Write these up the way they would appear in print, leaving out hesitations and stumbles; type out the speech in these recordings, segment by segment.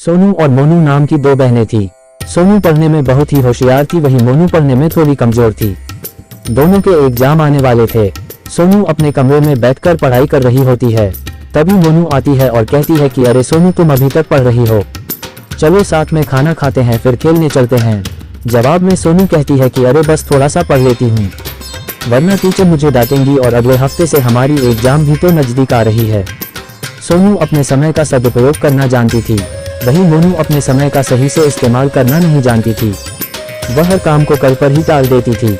सोनू और मोनू नाम की दो बहनें थी। सोनू पढ़ने में बहुत ही होशियार थी, वहीं मोनू पढ़ने में थोड़ी कमजोर थी। दोनों के एग्जाम आने वाले थे। सोनू अपने कमरे में बैठकर पढ़ाई कर रही होती है। तभी मोनू आती है और कहती है कि अरे सोनू, तुम अभी तक पढ़ रही हो, चलो साथ में खाना खाते हैं फिर खेलने चलते हैं। जवाब में सोनू कहती है कि अरे बस थोड़ा सा पढ़ लेती हूँ, वरना टीचर मुझे डांटेंगी और अगले हफ्ते से हमारी एग्जाम भी तो नजदीक आ रही है। सोनू अपने समय का सदुपयोग करना जानती थी, वहीं मोनू अपने समय का सही से इस्तेमाल करना नहीं जानती थी। वह हर काम को कल पर ही टाल देती थी।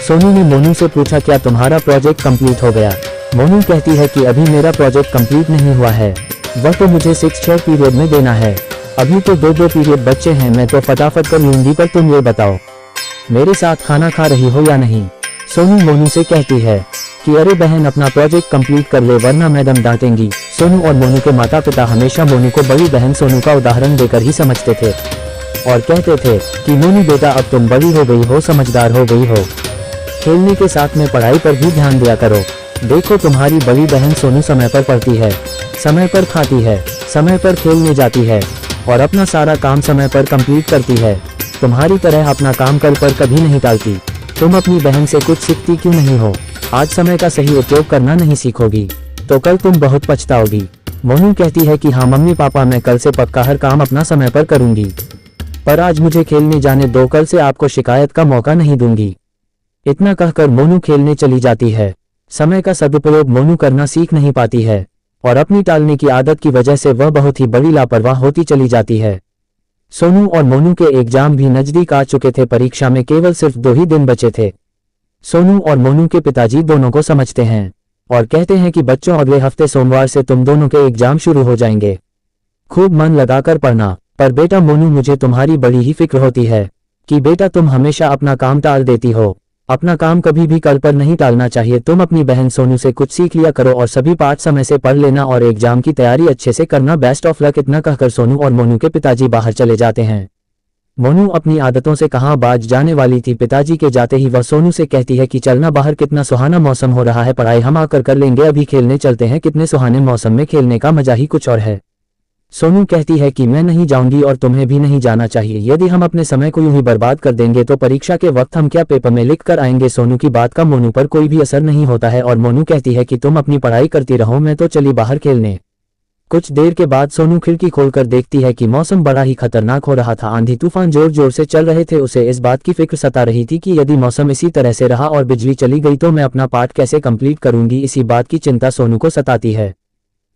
सोनू ने मोनू से पूछा, क्या तुम्हारा प्रोजेक्ट कंप्लीट हो गया? मोनू कहती है कि अभी मेरा प्रोजेक्ट कंप्लीट नहीं हुआ है, वह तो मुझे 6 पीरियड में देना है, अभी तो 2 पीरियड बच्चे हैं, मैं तो फटाफट कर लूंगी, पर तुम ये बताओ मेरे साथ खाना खा रही हो या नहीं? सोनू मोनू से कहती है कि अरे बहन, अपना प्रोजेक्ट कंप्लीट कर ले वरना मैडम डांटेंगी। सोनू और मोनू के माता पिता हमेशा मोनू को बड़ी बहन सोनू का उदाहरण देकर ही समझते थे और कहते थे कि मोनू बेटा, अब तुम बड़ी हो गई हो, समझदार हो गई हो, खेलने के साथ में पढ़ाई पर भी ध्यान दिया करो। देखो तुम्हारी बड़ी बहन सोनू समय पर पढ़ती है, समय पर खाती है, समय पर खेलने जाती है और अपना सारा काम समय पर कंप्लीट करती है। तुम्हारी तरह अपना काम कल पर कभी नहीं टालती। तुम अपनी बहन से कुछ सीखती क्यों नहीं हो? आज समय का सही उपयोग करना नहीं सीखोगी तो कल तुम बहुत पछताओगी। मोनू कहती है कि हाँ मम्मी पापा, मैं कल से पक्का हर काम अपना समय पर करूंगी, पर आज मुझे खेलने जाने दो, कल से आपको शिकायत का मौका नहीं दूंगी। इतना कहकर मोनू खेलने चली जाती है। समय का सदुपयोग मोनू करना सीख नहीं पाती है और अपनी टालने की आदत की वजह से वह बहुत ही बड़ी लापरवाह होती चली जाती है। सोनू और मोनू के एग्जाम भी नजदीक आ चुके थे, परीक्षा में केवल सिर्फ 2 ही दिन बचे थे। सोनू और मोनू के पिताजी दोनों को समझते हैं और कहते हैं कि बच्चों, अगले हफ्ते सोमवार से तुम दोनों के एग्जाम शुरू हो जाएंगे, खूब मन लगाकर पढ़ना। पर बेटा मोनू, मुझे तुम्हारी बड़ी ही फिक्र होती है कि बेटा तुम हमेशा अपना काम टाल देती हो। अपना काम कभी भी कल पर नहीं टालना चाहिए। तुम अपनी बहन सोनू से कुछ सीख लिया करो और सभी पाठ समय से पढ़ लेना और एग्जाम की तैयारी अच्छे से करना। Best of luck. इतना कहकर सोनू और मोनू के पिताजी बाहर चले जाते हैं। मोनू अपनी आदतों से कहाँ बाज जाने वाली थी। पिताजी के जाते ही वह सोनू से कहती है कि चलना बाहर, कितना सुहाना मौसम हो रहा है, पढ़ाई हम आकर कर लेंगे, अभी खेलने चलते हैं, कितने सुहाने मौसम में खेलने का मजा ही कुछ और है। सोनू कहती है कि मैं नहीं जाऊंगी और तुम्हें भी नहीं जाना चाहिए। यदि हम अपने समय को यूं ही बर्बाद कर देंगे तो परीक्षा के वक्त हम क्या पेपर में लिख कर आएंगे। सोनू की बात का मोनू पर कोई भी असर नहीं होता है और मोनू कहती है कि तुम अपनी पढ़ाई करती रहो, मैं तो चली बाहर खेलने। कुछ देर के बाद सोनू खिड़की खोलकर देखती है कि मौसम बड़ा ही खतरनाक हो रहा था। आंधी तूफान जोर जोर से चल रहे थे। उसे इस बात की फिक्र सता रही थी कि यदि मौसम इसी तरह से रहा और बिजली चली गई तो मैं अपना पाठ कैसे कंप्लीट करूंगी। इसी बात की चिंता सोनू को सताती है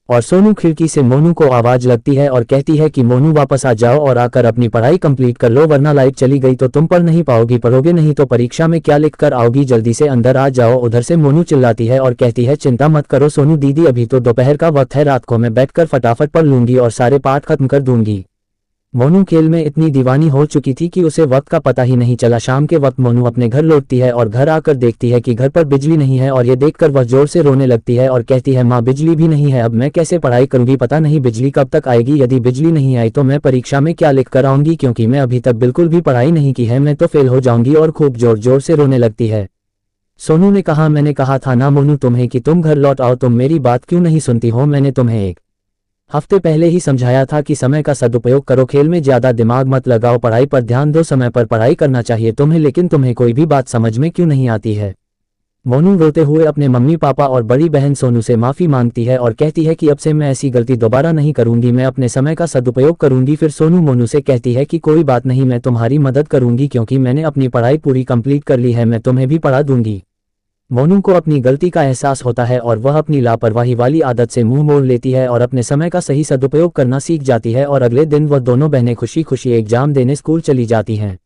और सोनू खिड़की से मोनू को आवाज लगती है और कहती है कि मोनू वापस आ जाओ और आकर अपनी पढ़ाई कंप्लीट कर लो, वरना लाइट चली गई तो तुम पढ़ नहीं पाओगी, पढ़ोगे नहीं तो परीक्षा में क्या लिख कर आओगी, जल्दी से अंदर आ जाओ। उधर से मोनू चिल्लाती है और कहती है चिंता मत करो सोनू दीदी, अभी तो दोपहर का वक्त है, रात को मैं बैठकर फटाफट पढ़ लूंगी और सारे पाठ खत्म कर दूंगी। मोनू खेल में इतनी दीवानी हो चुकी थी कि उसे वक्त का पता ही नहीं चला। शाम के वक्त मोनू अपने घर लौटती है और घर आकर देखती है कि घर पर बिजली नहीं है और ये देखकर वह जोर से रोने लगती है और कहती है माँ, बिजली भी नहीं है, अब मैं कैसे पढ़ाई करूंगी, पता नहीं बिजली कब तक आएगी। यदि बिजली नहीं आई तो मैं परीक्षा में क्या लिख कर आऊंगी, क्योंकि मैं अभी तक बिल्कुल भी पढ़ाई नहीं की है, मैं तो फेल हो जाऊंगी। और खूब जोर जोर से रोने लगती है। सोनू ने कहा, मैंने कहा था ना मोनू तुम्हें कि तुम घर लौट आओ, तुम मेरी बात क्यों नहीं सुनती हो? मैंने तुम्हें 1 हफ्ते पहले ही समझाया था कि समय का सदुपयोग करो, खेल में ज्यादा दिमाग मत लगाओ, पढ़ाई पर ध्यान दो, समय पर पढ़ाई करना चाहिए तुम्हें, लेकिन तुम्हें कोई भी बात समझ में क्यों नहीं आती है। मोनू रोते हुए अपने मम्मी पापा और बड़ी बहन सोनू से माफी मांगती है और कहती है कि अब से मैं ऐसी गलती दोबारा नहीं करूंगी, मैं अपने समय का सदुपयोग करूंगी। फिर सोनू मोनू से कहती है कि कोई बात नहीं, मैं तुम्हारी मदद करूंगी, क्योंकि मैंने अपनी पढ़ाई पूरी कंप्लीट कर ली है, मैं तुम्हें भी पढ़ा दूंगी। मोनू को अपनी गलती का एहसास होता है और वह अपनी लापरवाही वाली आदत से मुंह मोड़ लेती है और अपने समय का सही सदुपयोग करना सीख जाती है और अगले दिन वह दोनों बहनें खुशी खुशी एग्जाम देने स्कूल चली जाती हैं।